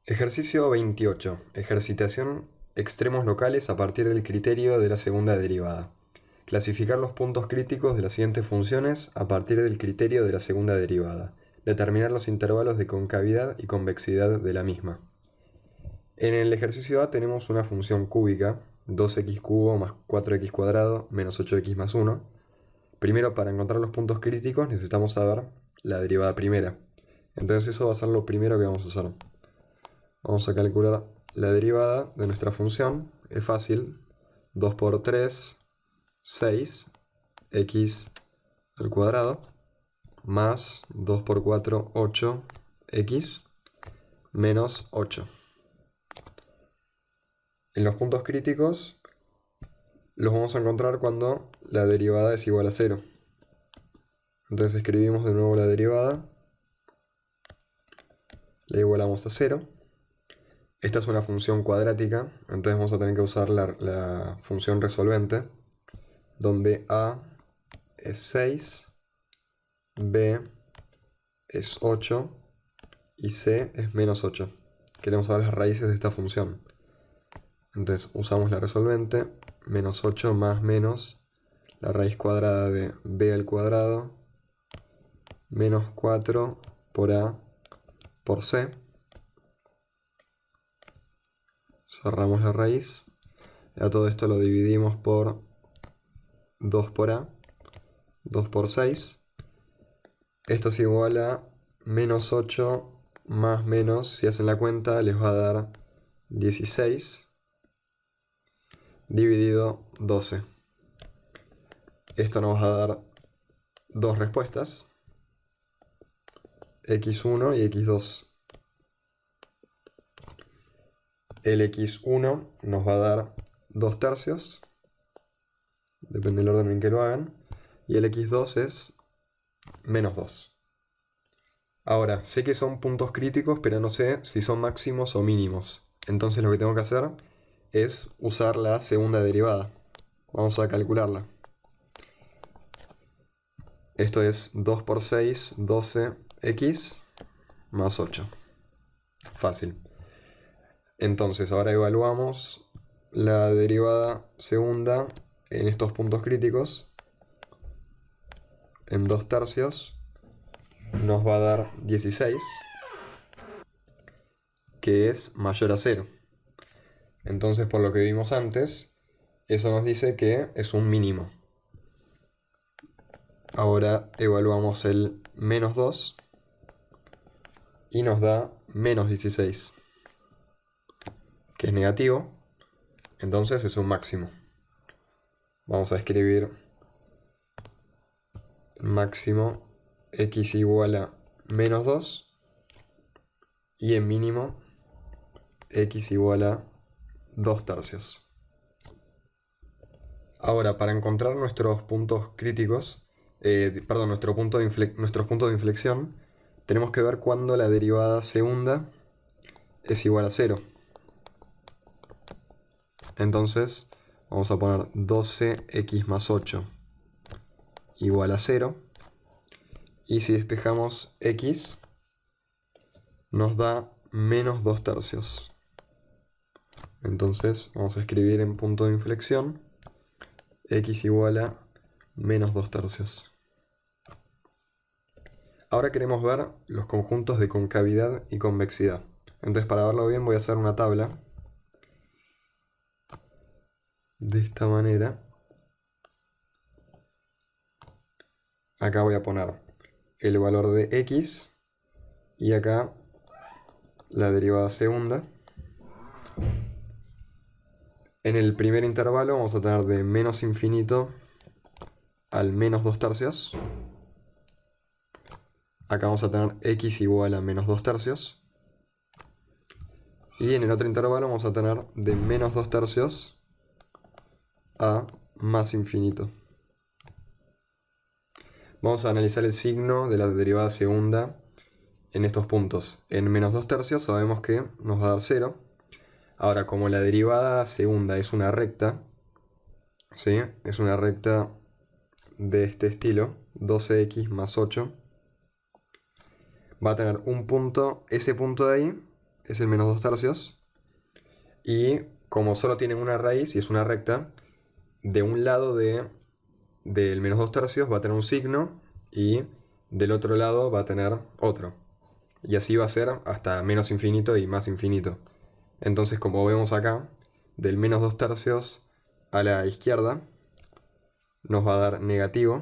Ejercicio 28. Ejercitación extremos locales a partir del criterio de la segunda derivada. Clasificar los puntos críticos de las siguientes funciones a partir del criterio de la segunda derivada. Determinar los intervalos de concavidad y convexidad de la misma. En el ejercicio A tenemos una función cúbica, 2x cubo más 4x cuadrado menos 8x más 1. Primero, para encontrar los puntos críticos necesitamos saber la derivada primera. Entonces eso va a ser lo primero que vamos a hacer. Vamos a calcular la derivada de nuestra función. Es fácil. 2 por 3, 6, x al cuadrado, más 2 por 4, 8, x, menos 8. En los puntos críticos los vamos a encontrar cuando la derivada es igual a 0. Entonces escribimos de nuevo la derivada. La igualamos a 0. Esta es una función cuadrática, entonces vamos a tener que usar la función resolvente, donde a es 6, b es 8 y c es menos 8. Queremos saber las raíces de esta función. Entonces usamos la resolvente, menos 8 más menos la raíz cuadrada de b al cuadrado, menos 4 por a por c. Cerramos la raíz. A todo esto lo dividimos por 2 por a, 2 por 6. Esto es igual a menos 8 más menos, si hacen la cuenta, les va a dar 16 dividido 12. Esto nos va a dar dos respuestas, x1 y x2. El x1 nos va a dar 2 tercios, depende del orden en que lo hagan, y el x2 es menos 2. Ahora, sé que son puntos críticos, pero no sé si son máximos o mínimos. Entonces lo que tengo que hacer es usar la segunda derivada. Vamos a calcularla. Esto es 2 por 6, 12x más 8. Fácil. Entonces ahora evaluamos la derivada segunda en estos puntos críticos. En 2 tercios nos va a dar 16, que es mayor a 0. Entonces, por lo que vimos antes, eso nos dice que es un mínimo. Ahora evaluamos el menos 2 y nos da menos 16, que es negativo, entonces es un máximo. Vamos a escribir máximo x igual a menos 2 y en mínimo x igual a 2 tercios. Ahora, para encontrar nuestros puntos críticos, nuestros puntos de inflexión, tenemos que ver cuándo la derivada segunda es igual a 0. Entonces, vamos a poner 12x más 8 igual a 0. Y si despejamos x, nos da menos 2 tercios. Entonces, vamos a escribir en punto de inflexión x igual a menos 2 tercios. Ahora queremos ver los conjuntos de concavidad y convexidad. Entonces, para verlo bien, voy a hacer una tabla de esta manera. Acá voy a poner el valor de x y acá la derivada segunda. En el primer intervalo vamos a tener de menos infinito al menos 2 tercios. Acá vamos a tener x igual a menos 2 tercios. Y en el otro intervalo vamos a tener de menos 2 tercios a más infinito. Vamos a analizar el signo de la derivada segunda en estos puntos. En menos 2 tercios sabemos que nos va a dar 0. Ahora, como la derivada segunda es una recta, ¿sí? Es una recta de este estilo, 12x más 8, va a tener un punto, ese punto de ahí es el menos 2 tercios. Y como solo tienen una raíz y es una recta, de un lado del menos 2 tercios va a tener un signo y del otro lado va a tener otro. Y así va a ser hasta menos infinito y más infinito. Entonces, como vemos acá, del menos 2 tercios a la izquierda nos va a dar negativo.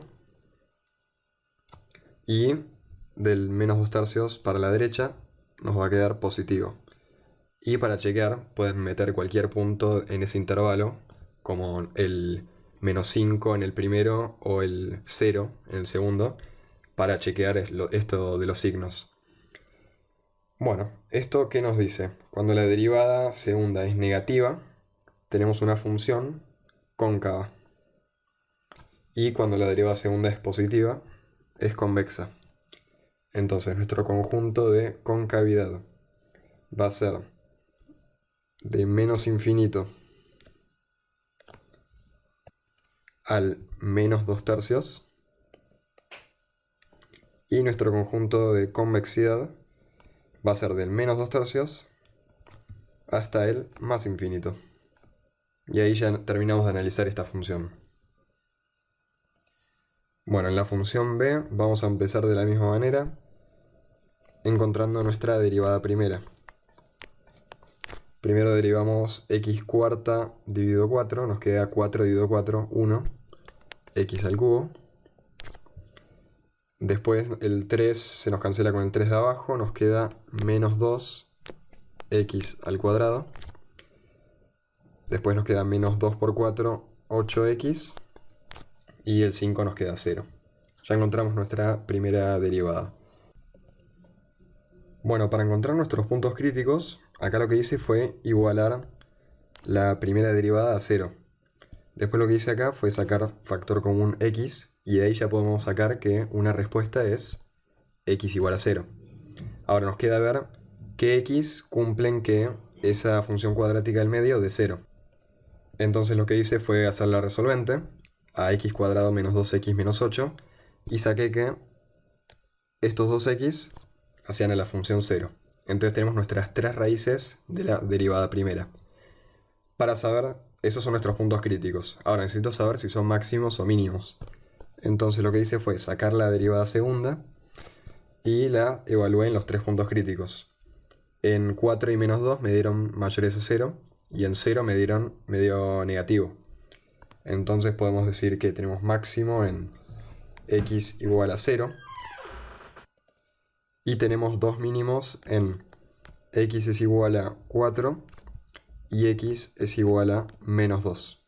Y del menos 2 tercios para la derecha nos va a quedar positivo. Y para chequear pueden meter cualquier punto en ese intervalo, como el menos 5 en el primero o el 0 en el segundo, para chequear esto de los signos. Bueno, ¿esto qué nos dice? Cuando la derivada segunda es negativa, tenemos una función cóncava. Y cuando la derivada segunda es positiva, es convexa. Entonces nuestro conjunto de concavidad va a ser de menos infinito al menos 2 tercios. Y nuestro conjunto de convexidad va a ser del menos 2 tercios hasta el más infinito. Y ahí ya terminamos de analizar esta función. Bueno, en la función b vamos a empezar de la misma manera, encontrando nuestra derivada primera. Primero derivamos x cuarta dividido 4, nos queda 4 dividido 4, 1, x al cubo. Después el 3 se nos cancela con el 3 de abajo, nos queda menos 2, x al cuadrado. Después nos queda menos 2 por 4, 8x. Y el 5 nos queda 0. Ya encontramos nuestra primera derivada. Bueno, para encontrar nuestros puntos críticos, acá lo que hice fue igualar la primera derivada a 0. Después lo que hice acá fue sacar factor común x, y de ahí ya podemos sacar que una respuesta es x igual a 0. Ahora nos queda ver qué x cumplen que esa función cuadrática del medio de 0. Entonces lo que hice fue hacer la resolvente a x cuadrado menos 2x menos 8, y saqué que estos 2x hacían a la función 0. Entonces tenemos nuestras tres raíces de la derivada primera. Para saber, esos son nuestros puntos críticos. Ahora necesito saber si son máximos o mínimos. Entonces lo que hice fue sacar la derivada segunda y la evalué en los tres puntos críticos. En 4 y menos 2 me dieron mayores a 0, y en 0 me dieron medio negativo. Entonces podemos decir que tenemos máximo en x igual a 0. Y tenemos dos mínimos en x es igual a 4 y x es igual a menos 2.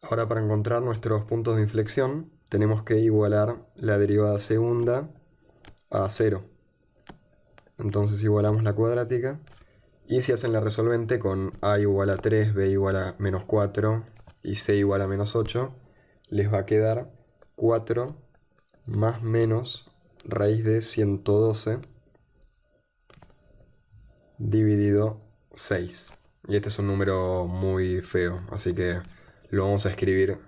Ahora, para encontrar nuestros puntos de inflexión, tenemos que igualar la derivada segunda a 0. Entonces igualamos la cuadrática, y si hacen la resolvente con a igual a 3, b igual a menos 4 y c igual a menos 8, les va a quedar 4 más menos raíz de 112 dividido 6. Y este es un número muy feo, así que lo vamos a escribir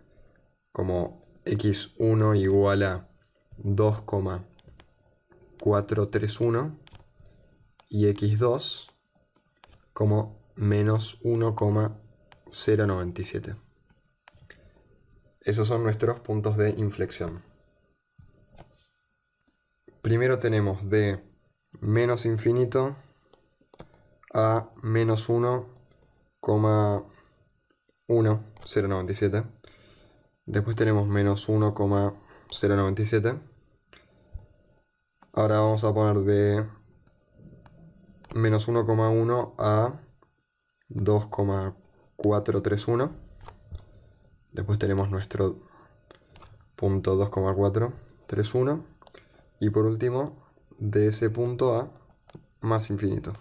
como x1 igual a 2,431 y x2 como menos 1,097. Esos son nuestros puntos de inflexión. Primero tenemos de menos infinito a menos 1,1097. Después tenemos menos 1,097. Ahora vamos a poner de menos 1,1 a 2,431. Después tenemos nuestro punto 2,431. Y por último, de ese punto a más infinito.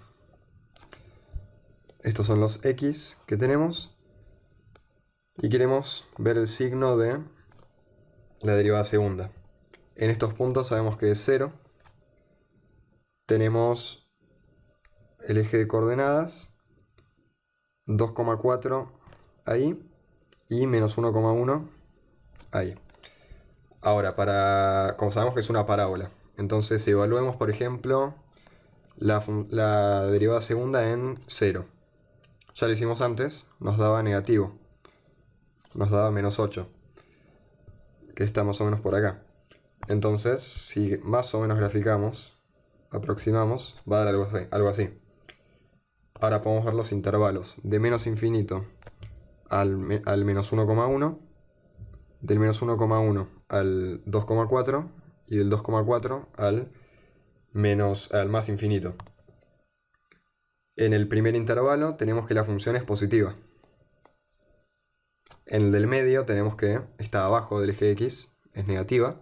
Estos son los x que tenemos. Y queremos ver el signo de la derivada segunda. En estos puntos sabemos que es 0. Tenemos el eje de coordenadas 2,4 ahí y menos 1,1 ahí. Ahora, como sabemos que es una parábola, entonces evaluemos, por ejemplo, la derivada segunda en 0. Ya lo hicimos antes, nos daba negativo. Nos daba menos 8, que está más o menos por acá. Entonces, si más o menos graficamos, aproximamos, va a dar algo así. Ahora podemos ver los intervalos de menos infinito al menos 1,1, del menos 1,1 al 2,4 y del 2,4 al más infinito. En el primer intervalo tenemos que la función es positiva. En el del medio tenemos que está abajo del eje X, es negativa.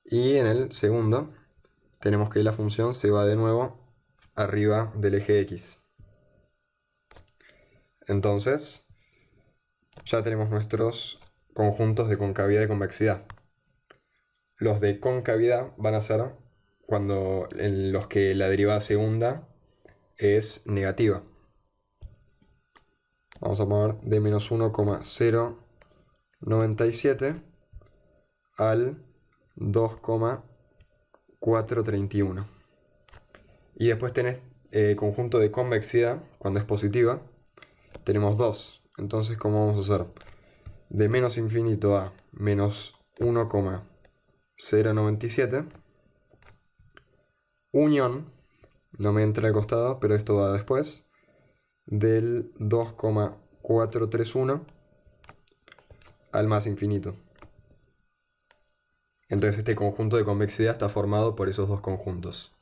Y en el segundo tenemos que la función se va de nuevo arriba del eje X. Entonces, ya tenemos nuestros conjuntos de concavidad y convexidad. Los de concavidad van a ser en los que la derivada segunda es negativa. Vamos a poner de menos 1,097 al 2,431. Y después tenés conjunto de convexidad, cuando es positiva, tenemos 2. Entonces, ¿cómo vamos a hacer? De menos infinito a menos 1,097, unión, no me entra al costado, pero esto va después, del 2,431 al más infinito. Entonces este conjunto de convexidad está formado por esos dos conjuntos.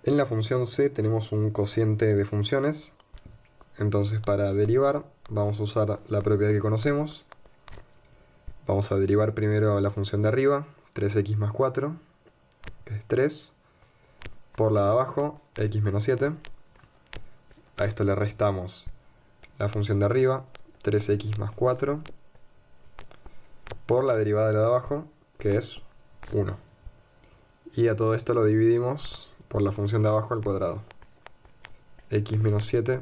En la función c tenemos un cociente de funciones. Entonces para derivar vamos a usar la propiedad que conocemos. Vamos a derivar primero la función de arriba, 3x más 4, que es 3, por la de abajo, x menos 7. A esto le restamos la función de arriba, 3x más 4, por la derivada de la de abajo, que es 1. Y a todo esto lo dividimos por la función de abajo al cuadrado. X menos 7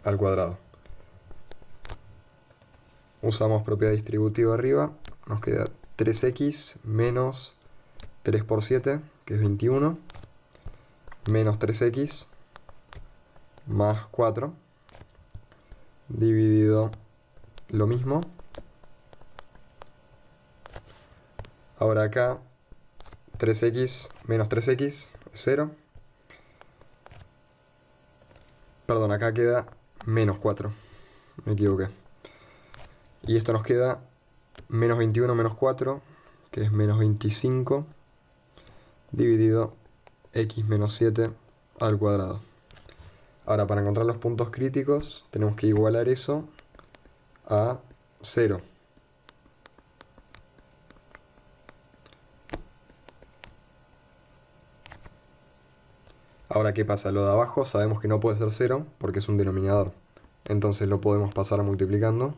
al cuadrado. Usamos propiedad distributiva arriba, nos queda 3x menos 3 por 7, que es 21, menos 3x más 4, dividido lo mismo. Ahora acá 3x menos 3x es 0. Perdón, acá queda menos 4, me equivoqué. Y esto nos queda menos 21 menos 4, que es menos 25, dividido x menos 7 al cuadrado. Ahora, para encontrar los puntos críticos, tenemos que igualar eso a 0. Ahora, ¿qué pasa? Lo de abajo sabemos que no puede ser 0 porque es un denominador. Entonces lo podemos pasar multiplicando.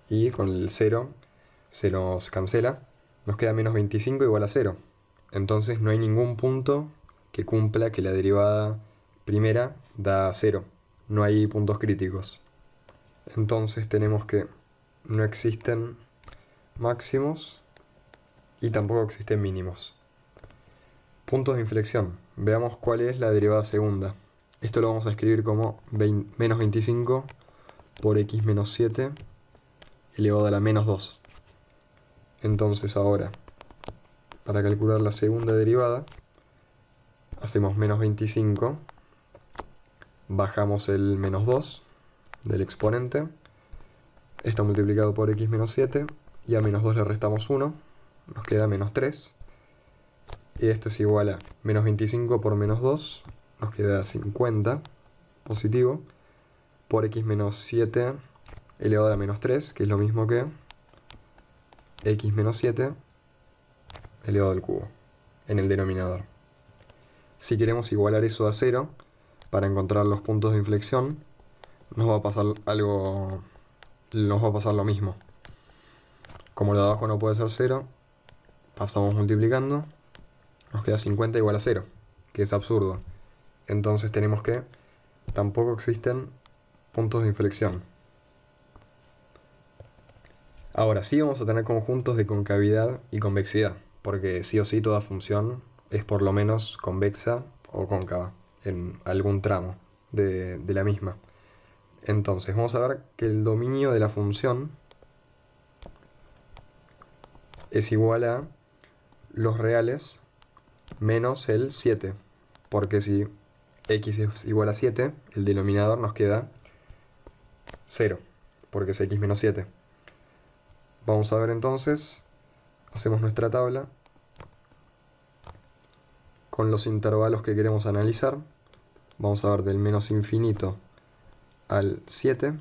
Y con el 0 se nos cancela. Nos queda menos 25 igual a 0. Entonces no hay ningún punto que cumpla que la derivada primera da 0. No hay puntos críticos. Entonces tenemos que no existen máximos y tampoco existen mínimos. Puntos de inflexión. Veamos cuál es la derivada segunda. Esto lo vamos a escribir como menos 25 por x menos 7 elevado a la menos 2. Entonces ahora, para calcular la segunda derivada, hacemos menos 25, bajamos el menos 2 del exponente, esto multiplicado por x menos 7, y a menos 2 le restamos 1, nos queda menos 3. Y esto es igual a menos 25 por menos 2, nos queda 50 positivo, por x menos 7 elevado a la menos 3, que es lo mismo que x menos 7 elevado al cubo, en el denominador. Si queremos igualar eso a 0, para encontrar los puntos de inflexión, nos va a pasar lo mismo. Como lo de abajo no puede ser 0, pasamos multiplicando, nos queda 50 igual a 0, que es absurdo. Entonces tenemos que tampoco existen puntos de inflexión. Ahora sí vamos a tener conjuntos de concavidad y convexidad, porque sí o sí toda función es por lo menos convexa o cóncava en algún tramo de la misma. Entonces vamos a ver que el dominio de la función es igual a los reales menos el 7, porque si x es igual a 7, el denominador nos queda 0, porque es x menos 7. Vamos a ver entonces, hacemos nuestra tabla con los intervalos que queremos analizar. Vamos a ver del menos infinito al 7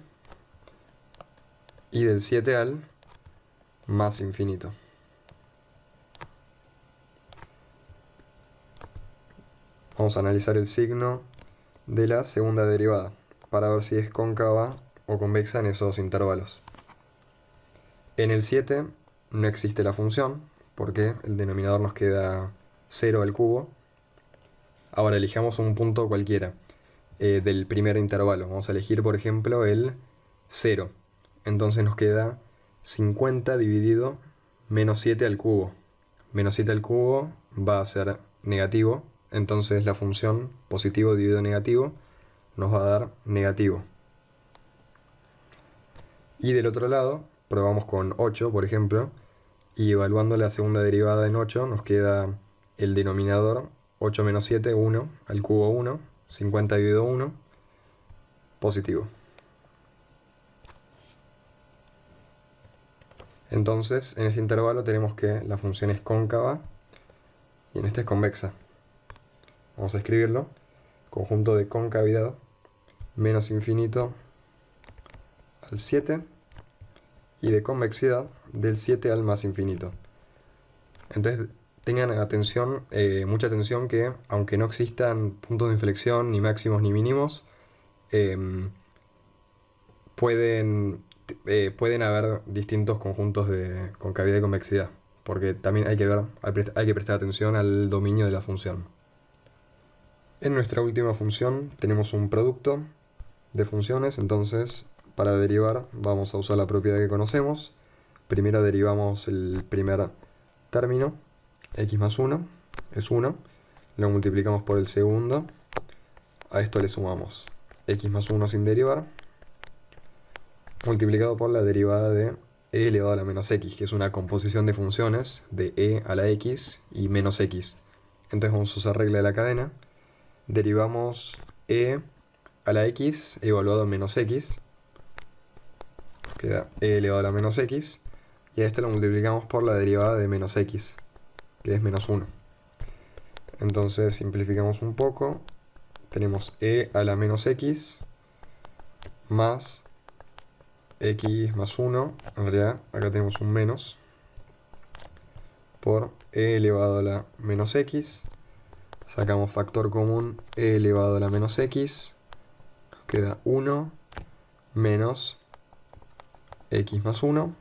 y del 7 al más infinito. Vamos a analizar el signo de la segunda derivada para ver si es cóncava o convexa en esos intervalos. En el 7 no existe la función porque el denominador nos queda 0 al cubo. Ahora elijamos un punto cualquiera del primer intervalo. Vamos a elegir, por ejemplo, el 0. Entonces nos queda 50 dividido menos 7 al cubo. Menos 7 al cubo va a ser negativo. Entonces la función positivo dividido negativo nos va a dar negativo. Y del otro lado, probamos con 8, por ejemplo, y evaluando la segunda derivada en 8 nos queda el denominador 8 menos 7, 1, al cubo 1, 50 dividido 1, positivo. Entonces, en este intervalo tenemos que la función es cóncava y en este es convexa. Vamos a escribirlo. Conjunto de concavidad menos infinito al 7 y de convexidad del 7 al más infinito. Entonces tengan atención, mucha atención, que aunque no existan puntos de inflexión ni máximos ni mínimos, pueden haber distintos conjuntos de concavidad y convexidad, porque también hay que prestar atención al dominio de la función. En nuestra última función tenemos un producto de funciones, entonces para derivar vamos a usar la propiedad que conocemos. Primero derivamos el primer término, x más 1 es 1, lo multiplicamos por el segundo, a esto le sumamos x más 1 sin derivar, multiplicado por la derivada de e elevado a la menos x, que es una composición de funciones de e a la x y menos x. Entonces vamos a usar regla de la cadena, derivamos e a la x evaluado en menos x, queda e elevado a la menos x, y a esto lo multiplicamos por la derivada de menos x, que es menos 1. Entonces simplificamos un poco, tenemos e a la menos x más x más 1, en realidad acá tenemos un menos, por e elevado a la menos x, sacamos factor común e elevado a la menos x, queda 1 menos x más 1,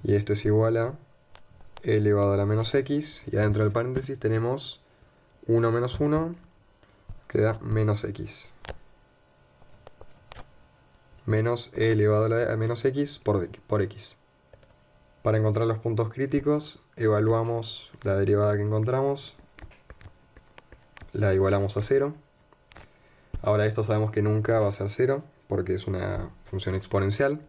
y esto es igual a e elevado a la menos x, y adentro del paréntesis tenemos 1 menos 1, queda menos x. Menos e elevado a la menos x por x. Para encontrar los puntos críticos, evaluamos la derivada que encontramos, la igualamos a 0. Ahora esto sabemos que nunca va a ser 0, porque es una función exponencial.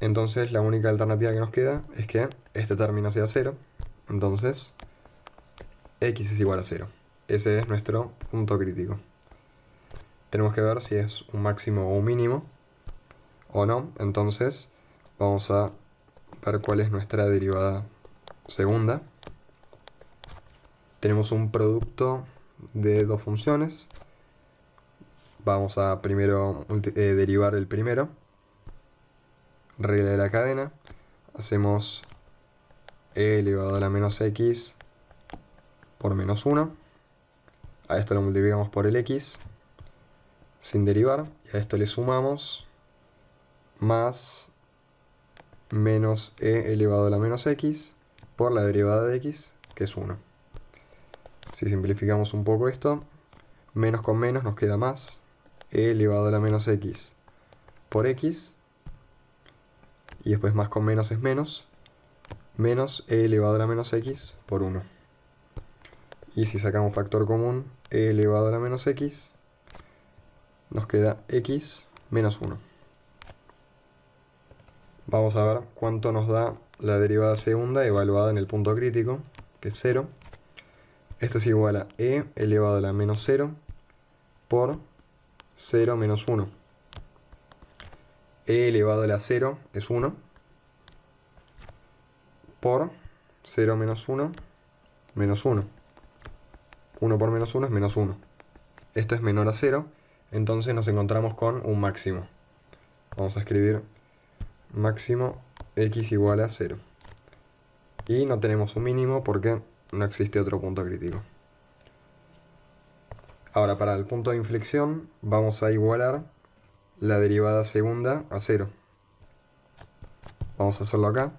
Entonces la única alternativa que nos queda es que este término sea 0. Entonces x es igual a 0. Ese es nuestro punto crítico. Tenemos que ver si es un máximo o un mínimo o no. Entonces vamos a ver cuál es nuestra derivada segunda. Tenemos un producto de dos funciones. Vamos a primero derivar el primero. Regla de la cadena. Hacemos e elevado a la menos x por menos 1. A esto lo multiplicamos por el x sin derivar. Y a esto le sumamos más menos e elevado a la menos x por la derivada de x, que es 1. Si simplificamos un poco esto, menos con menos nos queda más e elevado a la menos x por x, y después más con menos es menos, menos e elevado a la menos x por 1. Y si sacamos factor común, e elevado a la menos x, nos queda x menos 1. Vamos a ver cuánto nos da la derivada segunda evaluada en el punto crítico, que es 0. Esto es igual a e elevado a la menos 0 por 0 menos 1. E elevado a la 0 es 1 por 0 menos 1 menos 1. 1 por menos 1 es menos 1. Esto es menor a 0, entonces nos encontramos con un máximo. Vamos a escribir máximo x igual a 0. Y no tenemos un mínimo porque no existe otro punto crítico. Ahora, para el punto de inflexión vamos a igualar la derivada segunda a 0. Vamos a hacerlo acá.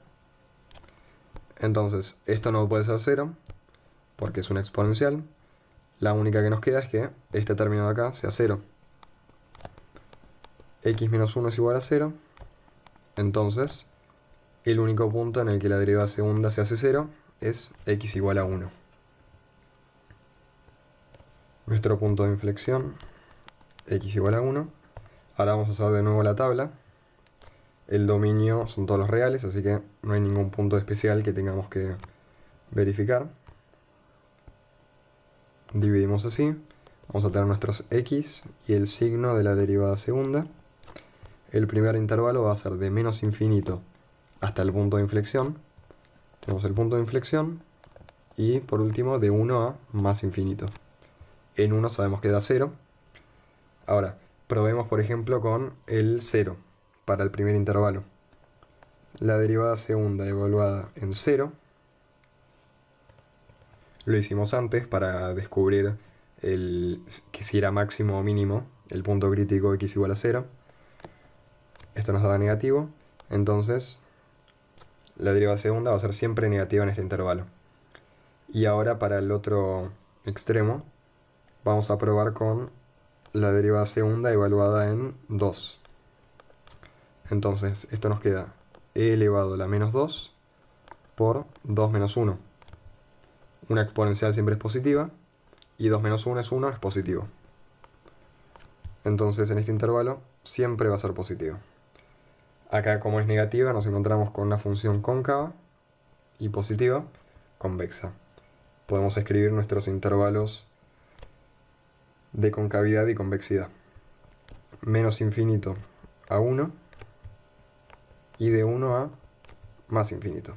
Entonces, esto no puede ser 0 porque es una exponencial. La única que nos queda es que este término de acá sea 0. X menos 1 es igual a 0. Entonces, el único punto en el que la derivada segunda se hace 0 es x igual a 1. Nuestro punto de inflexión, x igual a 1. Ahora vamos a hacer de nuevo la tabla. El dominio son todos los reales, así que no hay ningún punto especial que tengamos que verificar. Dividimos así. Vamos a tener nuestros x y el signo de la derivada segunda. El primer intervalo va a ser de menos infinito hasta el punto de inflexión. Tenemos el punto de inflexión. Y por último, de 1 a más infinito. En 1 sabemos que da 0. Ahora, probemos por ejemplo con el 0 para el primer intervalo. La derivada segunda evaluada en 0. Lo hicimos antes para descubrir que si era máximo o mínimo el punto crítico x igual a 0. Esto nos daba negativo. Entonces, la derivada segunda va a ser siempre negativa en este intervalo. Y ahora para el otro extremo, vamos a probar con la derivada segunda evaluada en 2. Entonces, esto nos queda e elevado a la menos 2 por 2 menos 1. Una exponencial siempre es positiva, y 2 menos 1 es 1, es positivo. Entonces, en este intervalo, siempre va a ser positivo. Acá, como es negativa, nos encontramos con una función cóncava y positiva convexa. Podemos escribir nuestros intervalos de concavidad y convexidad. Menos infinito a 1 y de 1 a más infinito.